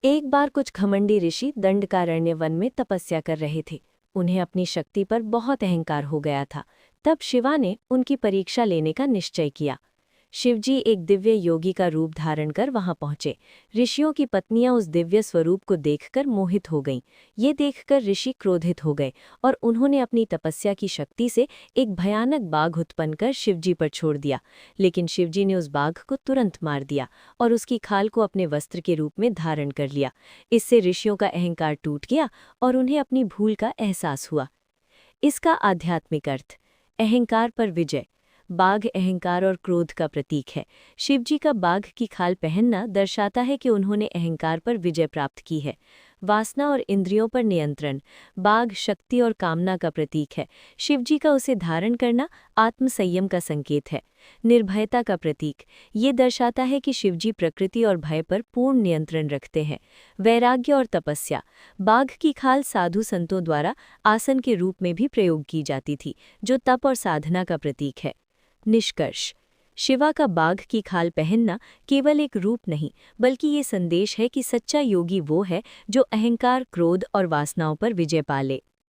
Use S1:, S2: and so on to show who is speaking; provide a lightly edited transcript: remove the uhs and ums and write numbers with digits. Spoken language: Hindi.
S1: एक बार कुछ घमंडी ऋषि दंडकारण्य वन में तपस्या कर रहे थे। उन्हें अपनी शक्ति पर बहुत अहंकार हो गया था। तब शिवा ने उनकी परीक्षा लेने का निश्चय किया। शिवजी एक दिव्य योगी का रूप धारण कर वहां पहुंचे। ऋषियों की पत्नियां उस दिव्य स्वरूप को देखकर मोहित हो गईं। ये देखकर ऋषि क्रोधित हो गए और उन्होंने अपनी तपस्या की शक्ति से एक भयानक बाघ उत्पन्न कर शिवजी पर छोड़ दिया। लेकिन शिवजी ने उस बाघ को तुरंत मार दिया और उसकी खाल को अपने वस्त्र के रूप में धारण कर लिया। इससे ऋषियों का अहंकार टूट गया और उन्हें अपनी भूल का एहसास हुआ। इसका आध्यात्मिक अर्थ: अहंकार पर विजय। बाघ अहंकार और क्रोध का प्रतीक है। शिवजी का बाघ की खाल पहनना दर्शाता है कि उन्होंने अहंकार पर विजय प्राप्त की है। वासना और इंद्रियों पर नियंत्रण: बाघ शक्ति और कामना का प्रतीक है। शिवजी का उसे धारण करना आत्मसंयम का संकेत है। निर्भयता का प्रतीक: ये दर्शाता है कि शिवजी प्रकृति और भय पर पूर्ण नियंत्रण रखते हैं। वैराग्य और तपस्या: बाघ की खाल साधु संतों द्वारा आसन के रूप में भी प्रयोग की जाती थी, जो तप और साधना का प्रतीक है। निष्कर्ष: शिवा का बाघ की खाल पहनना केवल एक रूप नहीं, बल्कि ये संदेश है कि सच्चा योगी वो है जो अहंकार, क्रोध और वासनाओं पर विजय पा ले।